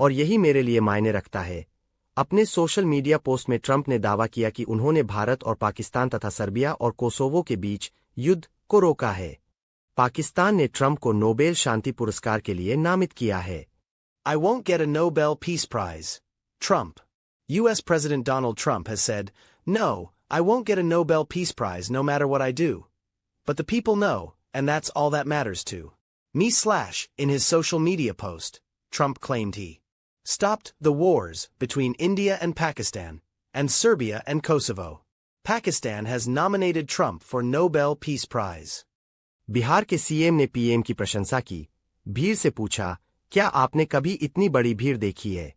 और यही मेरे लिए मायने रखता है। अपने सोशल मीडिया पोस्ट में ट्रंप ने दावा किया कि उन्होंने भारत और पाकिस्तान तथा सर्बिया और कोसोवो के बीच युद्ध को रोका है। पाकिस्तान ने ट्रंप को नोबेल शांति पुरस्कार के लिए नामित किया है। I won't get a Nobel Peace Prize. Trump. U.S. President Donald Trump has said, "No, I won't get a Nobel Peace Prize no matter what I do. But the people know, and that's all that matters to me." In his social media post, Trump claimed he stopped the wars between India and Pakistan, and Serbia and Kosovo. Pakistan has nominated Trump for Nobel Peace Prize. Bihar के CM ने PM की प्रशंसा की। भीड़ से पूछा, क्या आपने कभी इतनी बड़ी भीड़ देखी है?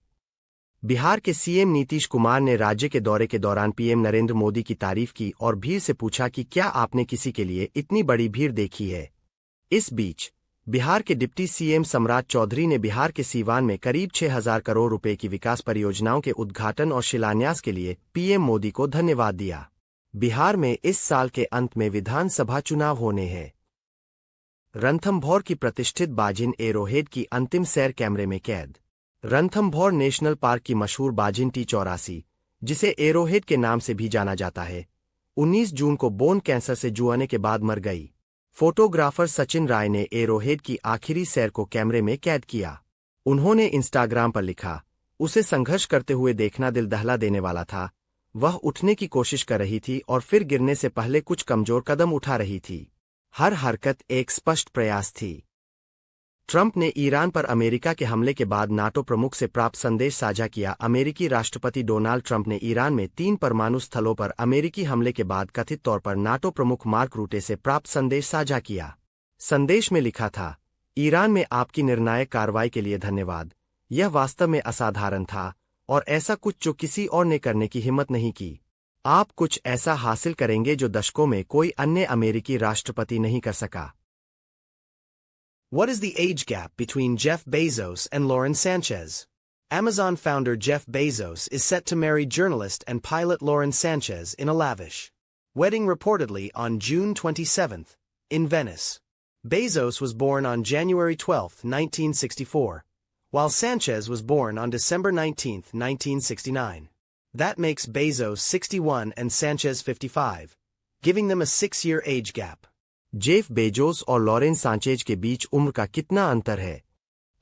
बिहार के सीएम नीतीश कुमार ने राज्य के दौरे के दौरान पीएम नरेंद्र मोदी की तारीफ की और भीड़ से पूछा कि क्या आपने किसी के लिए इतनी बड़ी भीड़ देखी है? इस बीच बिहार के डिप्टी सीएम सम्राट चौधरी ने बिहार के सीवान में करीब 6,000 करोड़ रुपए की विकास परियोजनाओं के उद्घाटन और शिलान्यास के लिए पीएम मोदी को धन्यवाद दिया। बिहार में इस साल के अंत में विधानसभा चुनाव होने हैं। रणथंभौर की प्रतिष्ठित बाजिन एरोहेड की अंतिम सैर कैमरे में कैद। रणथंभौर नेशनल पार्क की मशहूर बाजिन T84, जिसे एरोहेड के नाम से भी जाना जाता है, 19 जून को बोन कैंसर से जुआने के बाद मर गई। फोटोग्राफर सचिन राय ने एरोहेड की आखिरी सैर को कैमरे में कैद किया। उन्होंने इंस्टाग्राम पर लिखा, उसे संघर्ष करते हुए देखना दिल दहला देने वाला था। वह उठने की कोशिश कर रही थी और फिर गिरने से पहले कुछ कमजोर कदम उठा रही थी। हर हरकत एक स्पष्ट प्रयास थी। ट्रंप ने ईरान पर अमेरिका के हमले के बाद नाटो प्रमुख से प्राप्त संदेश साझा किया। अमेरिकी राष्ट्रपति डोनाल्ड ट्रंप ने ईरान में 3 परमाणु स्थलों पर अमेरिकी हमले के बाद कथित तौर पर नाटो प्रमुख मार्क रूटे से प्राप्त संदेश साझा किया। संदेश में लिखा था, ईरान में आपकी निर्णायक कार्रवाई के लिए धन्यवाद। यह वास्तव में असाधारण था और ऐसा कुछ जो किसी और ने करने की हिम्मत नहीं की। आप कुछ ऐसा हासिल करेंगे जो दशकों में कोई अन्य अमेरिकी राष्ट्रपति नहीं कर सका। What is the age gap between Jeff Bezos and Lauren Sanchez? Amazon founder Jeff Bezos is set to marry journalist and pilot Lauren Sanchez in a lavish wedding reportedly on June 27th, in Venice. Bezos was born on January 12, 1964, while Sanchez was born on December 19, 1969. That makes Bezos 61 and Sanchez 55, giving them a 6-year age gap. Jeff Bezos और Lauren Sanchez के बीच उम्र का कितना अंतर है?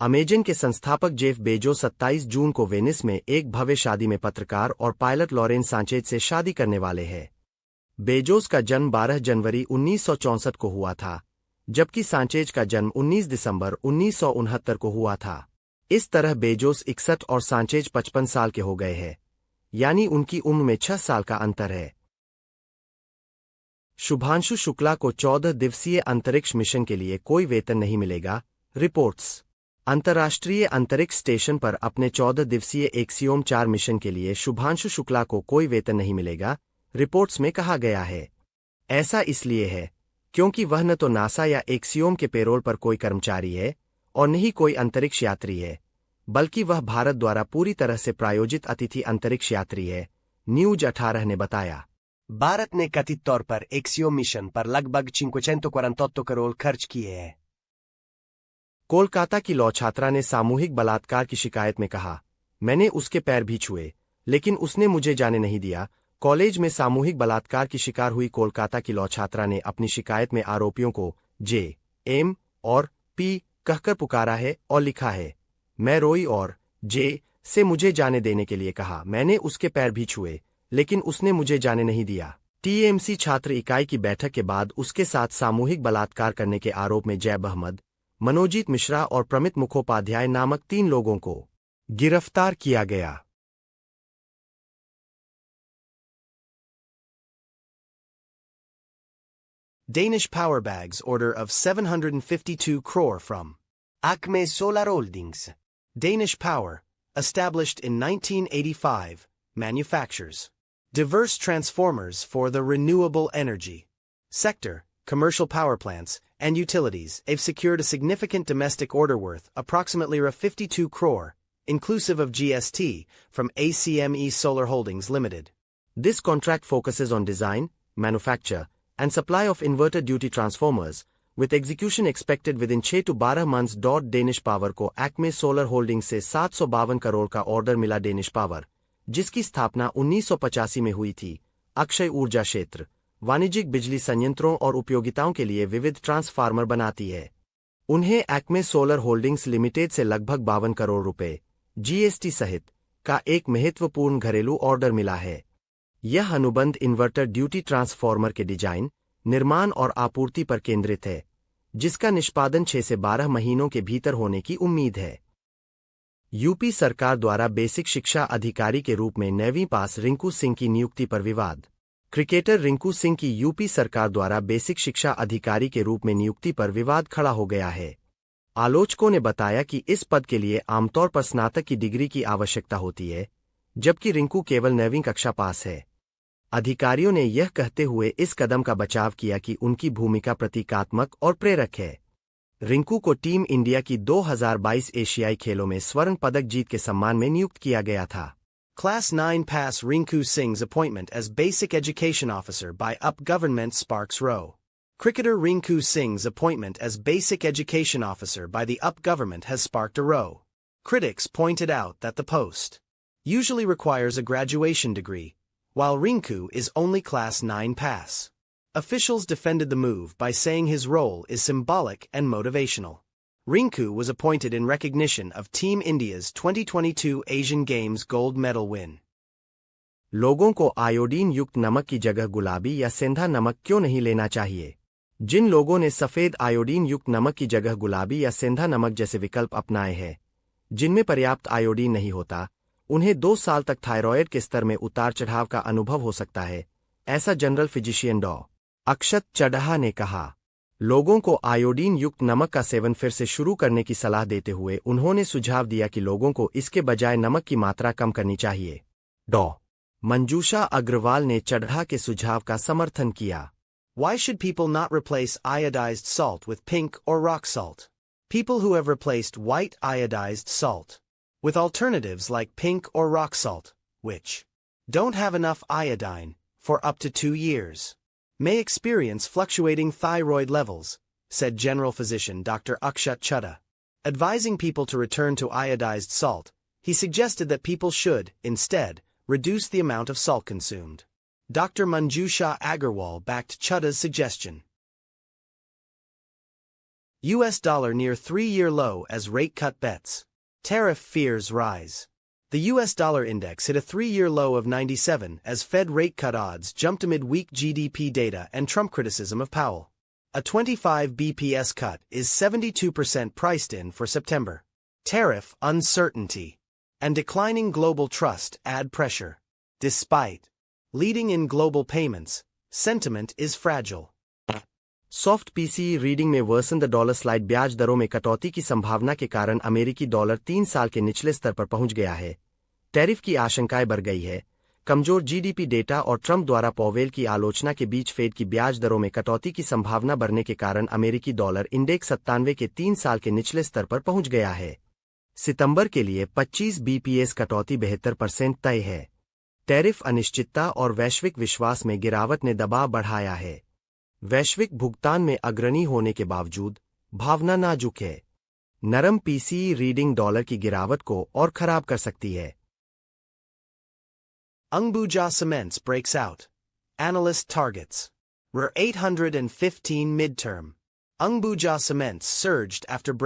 Amazon के संस्थापक Jeff Bezos 27 जून को वेनिस में एक भव्य शादी में पत्रकार और पायलट लॉरेन सांचेज से शादी करने वाले हैं। बेजोस का जन्म 12 जनवरी 1964 को हुआ था, जबकि सांचेज का जन्म 19 दिसंबर 1969 को हुआ था। इस तरह बेजोस 61 और सांचेज 55 साल के हो गए हैं, यानी उनकी उम्र में 6 साल का अंतर है। शुभांशु शुक्ला को 14 दिवसीय अंतरिक्ष मिशन के लिए कोई वेतन नहीं मिलेगा, रिपोर्ट्स। अंतर्राष्ट्रीय अंतरिक्ष स्टेशन पर अपने 14 दिवसीय एक्सियोम 4 मिशन के लिए शुभांशु शुक्ला को कोई वेतन नहीं मिलेगा, रिपोर्ट्स में कहा गया है। ऐसा इसलिए है क्योंकि वह न तो नासा या एक्सियोम के पेरोल पर कोई कर्मचारी है और न ही कोई अंतरिक्ष यात्री है, बल्कि वह भारत द्वारा पूरी तरह से प्रायोजित अतिथि अंतरिक्ष यात्री है, न्यूज 18 ने बताया। भारत ने कथित तौर पर एक्सियोम मिशन पर लगभग 548 करोड़ खर्च किए हैं। कोलकाता की लॉ छात्रा ने सामूहिक बलात्कार की शिकायत में कहा, मैंने उसके पैर भी छुए, लेकिन उसने मुझे जाने नहीं दिया। कॉलेज में सामूहिक बलात्कार की शिकार हुई कोलकाता की लॉ छात्रा ने अपनी शिकायत में आरोपियों को जे.एम. और पी. कहकर पुकारा है और लिखा है, मैं रोई और जे. से मुझे जाने देने के लिए कहा। मैंने उसके पैर भी छुए, लेकिन उसने मुझे जाने नहीं दिया। टीएमसी छात्र इकाई की बैठक के बाद उसके साथ सामूहिक बलात्कार करने के आरोप में जैब अहमद, मनोजीत मिश्रा और प्रमित मुखोपाध्याय नामक 3 लोगों को गिरफ्तार किया गया। Danish Power Bags order of 752 crore from Acme Solar Holdings. Danish Power, established in 1985, manufactures diverse transformers for the renewable energy sector, commercial power plants, and utilities. They've secured a significant domestic order worth approximately 52 crore, inclusive of GST, from ACME Solar Holdings Limited. This contract focuses on design, manufacture, and supply of inverter duty transformers, with execution expected with in 6 to 12 months. Danish power को Acme solar holding से 752 करोड़ का order मिला। Danish power, जिसकी स्थापना 1985 में हुई थी, अक्षय ऊर्जा क्षेत्र, वाणिज्यिक बिजली संयंत्रों और उपयोगिताओं के लिए विविध ट्रांसफार्मर बनाती है। उन्हें एक्मे सोलर होल्डिंग्स लिमिटेड से लगभग 52 करोड़ रुपए जीएसटी सहित का एक महत्वपूर्ण घरेलू ऑर्डर मिला है। यह अनुबंध इन्वर्टर ड्यूटी ट्रांसफार्मर के डिजाइन, निर्माण और आपूर्ति पर केंद्रित है, जिसका निष्पादन 6 से 12 महीनों के भीतर होने की उम्मीद है। यूपी सरकार द्वारा बेसिक शिक्षा अधिकारी के रूप में 9वीं पास रिंकू सिंह की नियुक्ति पर विवाद। क्रिकेटर रिंकू सिंह की यूपी सरकार द्वारा बेसिक शिक्षा अधिकारी के रूप में नियुक्ति पर विवाद खड़ा हो गया है। आलोचकों ने बताया कि इस पद के लिए आमतौर पर स्नातक की डिग्री की आवश्यकता होती है, जबकि रिंकू केवल 9वीं कक्षा पास है। अधिकारियों ने यह कहते हुए इस कदम का बचाव किया कि उनकी भूमिका प्रतीकात्मक और प्रेरक है। रिंकू को टीम इंडिया की 2022 एशियाई खेलों में स्वर्ण पदक जीत के सम्मान में नियुक्त किया गया था। Class 9 pass Rinku Singh's appointment as Basic Education Officer by UP Government sparks row. Cricketer Rinku Singh's appointment as Basic Education Officer by the UP Government has sparked a row. Critics pointed out that the post usually requires a graduation degree, while Rinku is only Class 9 pass. Officials defended the move by saying his role is symbolic and motivational. Rinku was appointed in recognition of Team India's 2022 Asian Games gold medal win. लोगों को iodine युक्त नमक की जगह गुलाबी या सेंधा नमक क्यों नहीं लेना चाहिए? जिन लोगों ने सफेद आयोडीन युक्त नमक की जगह गुलाबी या सेंधा नमक जैसे विकल्प अपनाए हैं, जिनमें पर्याप्त आयोडीन नहीं होता, उन्हें 2 साल तक थायराइड के स्तर में उतार चढ़ाव का अनुभव हो सकता है, ऐसा जनरल फिजिशियन डॉ. अक्षत चड्ढा ने कहा। लोगों को आयोडीन युक्त नमक का सेवन फिर से शुरू करने की सलाह देते हुए उन्होंने सुझाव दिया कि लोगों को इसके बजाय नमक की मात्रा कम करनी चाहिए। डॉ. मंजूषा अग्रवाल ने चड्ढा के सुझाव का समर्थन किया। Why should people not replace iodized salt with pink or rock salt? People who have replaced white iodized salt with alternatives like pink or rock salt, which don't have enough iodine, for up to 2 years, may experience fluctuating thyroid levels, said General Physician Dr. Akshat Chadha. Advising people to return to iodized salt, he suggested that people should, instead, reduce the amount of salt consumed. Dr. Manjusha Agarwal backed Chadha's suggestion. US dollar near 3-year low as rate cut bets. Tariff fears rise. The US dollar index hit a 3-year low of 97 as Fed rate cut odds jumped amid weak GDP data and Trump criticism of Powell. A 25 BPS cut is 72% priced in for September. Tariff uncertainty and declining global trust add pressure. Despite leading in global payments, sentiment is fragile. Soft PC reading में version the dollar slide ब्याज दरों में कटौती की संभावना के कारण अमेरिकी डॉलर 3 साल के निचले स्तर पर पहुंच गया है। टैरिफ की आशंकाएं बढ़ गई है। कमजोर जीडीपी डेटा और ट्रंप द्वारा पॉवेल की आलोचना के बीच फेड की ब्याज दरों में कटौती की संभावना बढ़ने के कारण अमेरिकी डॉलर इंडेक्स 97 के 3 साल के निचले स्तर पर पहुंच गया है। सितंबर के लिए 25 बीपीएस कटौती 72% तय है। टैरिफ अनिश्चितता और वैश्विक विश्वास में गिरावट ने दबाव बढ़ाया है। वैश्विक भुगतान में अग्रणी होने के बावजूद भावना नाजुक है। नरम पीसी रीडिंग डॉलर की गिरावट को और खराब कर सकती है। Ambuja Cements breaks out. Analyst targets. RER 815 midterm. Ambuja Cements surged after